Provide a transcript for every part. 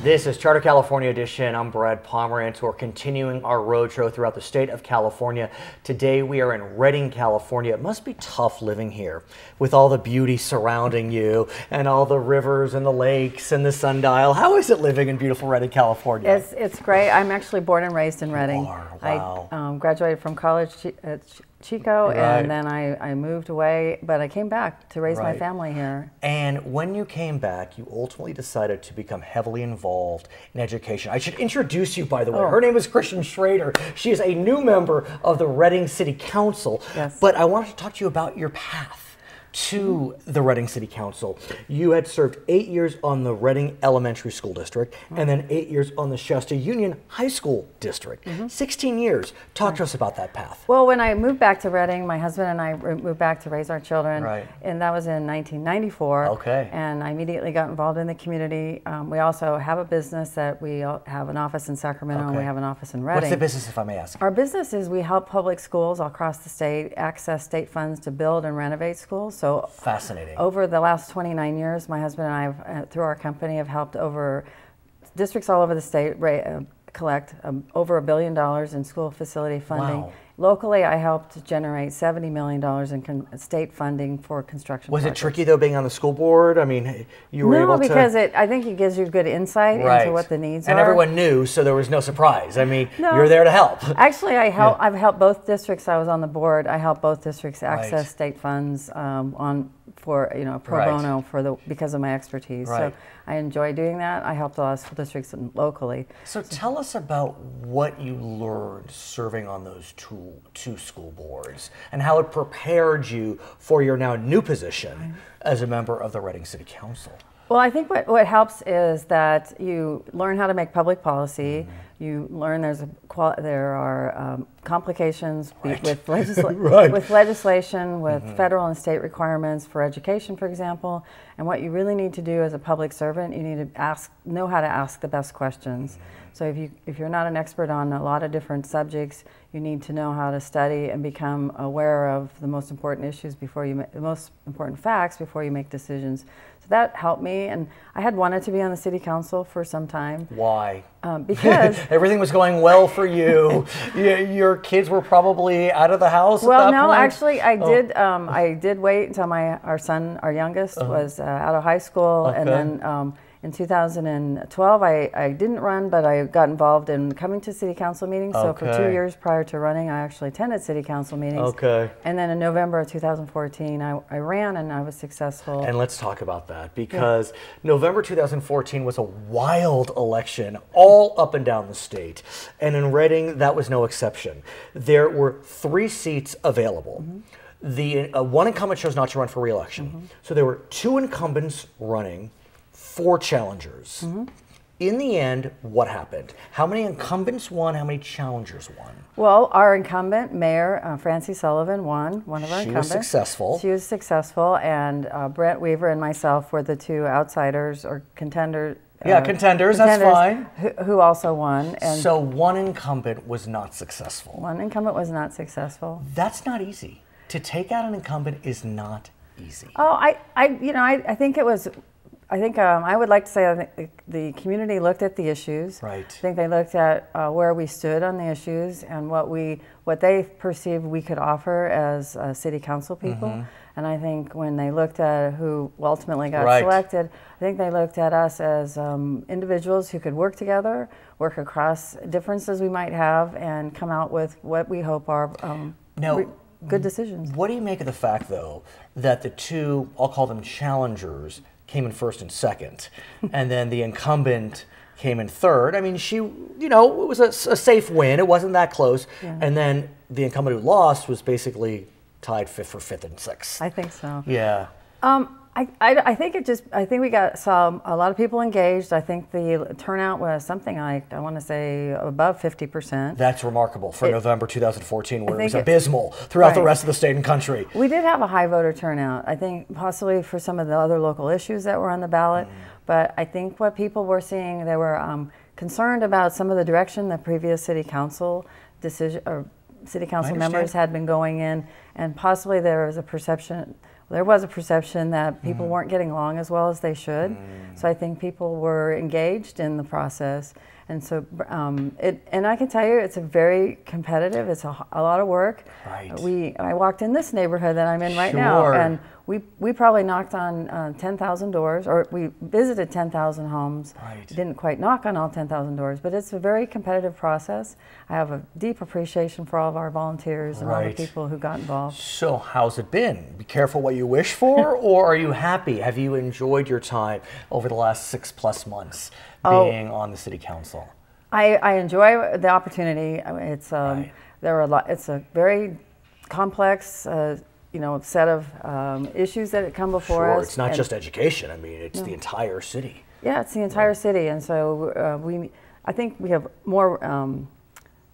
This is Charter California Edition. I'm Brad Pomerantz. We're continuing our roadshow throughout the state of California. Today we are in Redding, California. It must be tough living here with all the beauty surrounding you and all the rivers and the lakes and the sundial. How is it living in beautiful Redding, California? It's great. I'm actually born and raised in Redding. Wow. I graduated from college at Chico, and then I moved away, but I came back to raise my family here. And when you came back, you ultimately decided to become heavily involved in education. I should introduce you, by the way. Her name is Kristin Schreder. She is a new member of the Redding City Council. Yes. But I wanted to talk to you about your path to the Redding City Council. You had served 8 years on the Redding Elementary School District and then 8 years on the Shasta Union High School District. 16 years. Talk to us about that path. Well, when I moved back to Redding, my husband and I moved back to raise our children, Right. and that was in 1994. Okay. And I immediately got involved in the community. We also have a business that we have an office in Sacramento, and we have an office in Redding. What's the business, if I may ask? Our business is we help public schools all across the state access state funds to build and renovate schools. So Fascinating. over the last 29 years, my husband and I, through our company, have helped over districts all over the state collect over $1 billion in school facility funding. Wow. Locally, I helped generate $70 million in state funding for construction Was projects. it tricky, though, being on the school board? I mean, you were able to... No, because I think it gives you good insight into what the needs are. And everyone knew, so there was no surprise. I mean, No. you're there to help. Actually, I've helped both districts. I was on the board. I helped both districts access state funds for pro bono because of my expertise. So I enjoy doing that. I helped a lot of school districts locally. So tell us about what you learned serving on those two school boards and how it prepared you for your now new position as a member of the Redding City Council. Well, I think what helps is that you learn how to make public policy. You learn there are complications with legislation, with federal and state requirements for education, for example. And what you really need to do as a public servant, you need to know how to ask the best questions. So if you're not an expert on a lot of different subjects, you need to know how to study and become aware of the most important issues the most important facts before you make decisions. So that helped me, and I had wanted to be on the city council for some time. Why? Because everything was going well for you. Your kids were probably out of the house. Well, at that no, point? actually, I did wait until our youngest, was out of high school, and then in 2012, I didn't run, but I got involved in coming to city council meetings. So for 2 years prior to running, I actually attended city council meetings. And then in November of 2014, I ran, and I was successful. And let's talk about that, because November 2014 was a wild election all up and down the state. And in Redding, that was no exception. There were 3 seats available. The one incumbent chose not to run for re-election. So there were 2 incumbents running, 4 challengers. In the end, what happened? How many incumbents won? How many challengers won? Well, our incumbent, Mayor Francie Sullivan, won. One of our incumbents. She was successful. She was successful, and Brent Weaver and myself were the 2 outsiders or contenders. Contenders, that's fine. Who also won. And so one incumbent was not successful. One incumbent was not successful. That's not easy. To take out an incumbent is not easy. Oh, I think it was. I would like to say I think the community looked at the issues. Right. I think they looked at where we stood on the issues and what they perceived we could offer as city council people. And I think when they looked at who ultimately got selected, I think they looked at us as individuals who could work together, work across differences we might have, and come out with what we hope are good decisions. What do you make of the fact, though, that the 2, I'll call them challengers, came in first and second, and then the incumbent came in third? I mean, it was a safe win. It wasn't that close. And then the incumbent who lost was basically tied for fifth and sixth. I think so. Yeah. I think we saw a lot of people engaged. I think the turnout was something like, I want to say, above 50%. That's remarkable for November 2014, where it was abysmal throughout the rest of the state and country. We did have a high voter turnout, I think possibly for some of the other local issues that were on the ballot. But I think what people were seeing, they were concerned about some of the direction the previous city council members had been going in, and possibly there was a perception there was a perception that people weren't getting along as well as they should. So I think people were engaged in the process. And so, and I can tell you, it's a very competitive. It's a lot of work. Right. I walked in this neighborhood that I'm in right now, and we probably knocked on 10,000 doors, or we visited 10,000 homes. Right. Didn't quite knock on all 10,000 doors, but it's a very competitive process. I have a deep appreciation for all of our volunteers and all the people who got involved. So how's it been? Be careful what you wish for, or are you happy? Have you enjoyed your time over the last 6+ months being on the city council? I enjoy the opportunity. It's there are a lot. It's a very complex, set of issues that come before us. It's not just education. I mean, it's the entire city. Yeah, it's the entire city, and so I think we have more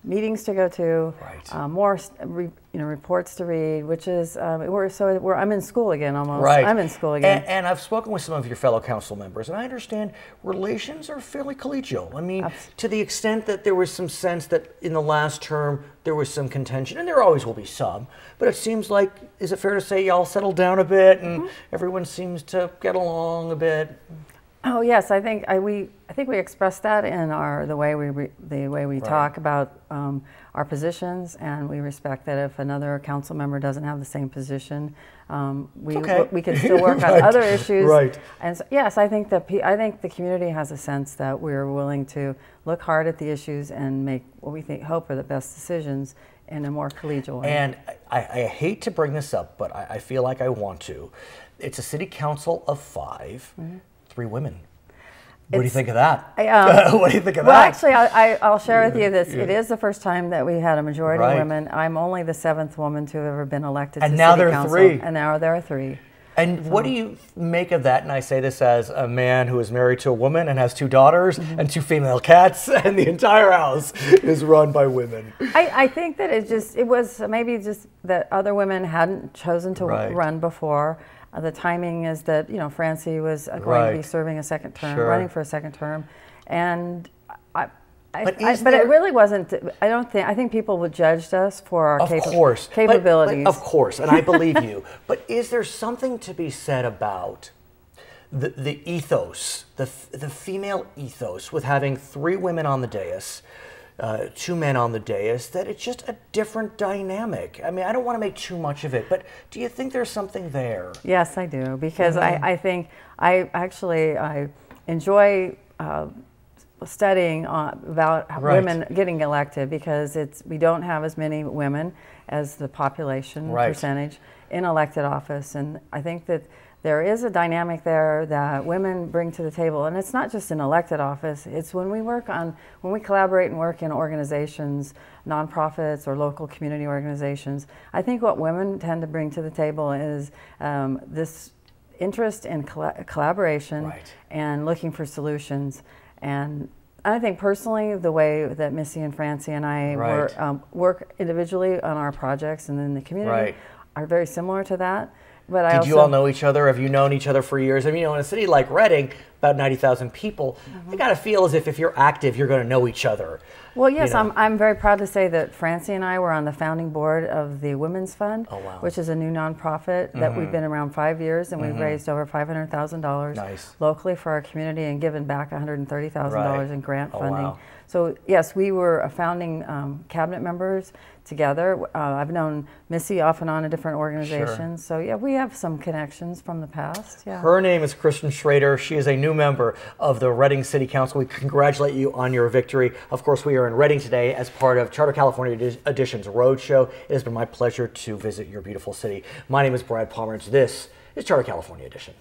meetings to go to, more reports to read, which is I'm in school again almost. Right. I'm in school again. And I've spoken with some of your fellow council members, and I understand relations are fairly collegial. I mean, to the extent that there was some sense that in the last term there was some contention, and there always will be some, but it seems like, is it fair to say y'all settled down a bit and everyone seems to get along a bit? Oh yes, I think we express that in the way we talk about our positions, and we respect that if another council member doesn't have the same position, we can still work on other issues. Right. And so, yes, I think the community has a sense that we're willing to look hard at the issues and make what we hope are the best decisions in a more collegial way. And I hate to bring this up, but I feel like I want to. It's a city council of 5. 3 women. What do you think of that? What do you think of that? Well, actually, I'll share with you this. It is the first time that we had a majority of women. I'm only the 7th woman to have ever been elected to city council. And now there are 3. And now there are 3. And what do you make of that? And I say this as a man who is married to a woman and has 2 daughters and 2 female cats, and the entire house is run by women. I think that it was maybe just that other women hadn't chosen to run before. The timing is that Francie was going to be serving a second term, running for a second term, and but it really wasn't. I think people would judge us for our capabilities. Of course, and I believe you. But is there something to be said about the ethos, the female ethos, with having 3 women on the dais? 2 men on the dais, that it's just a different dynamic. I mean, I don't want to make too much of it, but do you think there's something there? Yes, I do, because I think I enjoy studying about women getting elected, because we don't have as many women as the population percentage in elected office, and I think that there is a dynamic there that women bring to the table, and it's not just in elected office. It's when we collaborate and work in organizations, nonprofits or local community organizations. I think what women tend to bring to the table is this interest in collaboration and looking for solutions. And I think personally, the way that Missy and Francie and I work individually on our projects and in the community are very similar to that. But Did you all know each other? Have you known each other for years? I mean, in a city like Reading, about 90,000 people, I got to feel as if you're active, you're going to know each other. Well, yes, I'm very proud to say that Francie and I were on the founding board of the Women's Fund, which is a new nonprofit that we've been around 5 years, and we've raised over $500,000 locally for our community and given back $130,000 in grant funding. So yes, we were founding cabinet members together. I've known Missy off and on in different organizations. So yeah, we have some connections from the past. Yeah. Her name is Kristin Schreder. She is a new member of the Reading City Council. We congratulate you on your victory. Of course, we are in Reading today as part of Charter California Edition's Roadshow. It has been my pleasure to visit your beautiful city. My name is Brad Palmer, and this is Charter California Edition.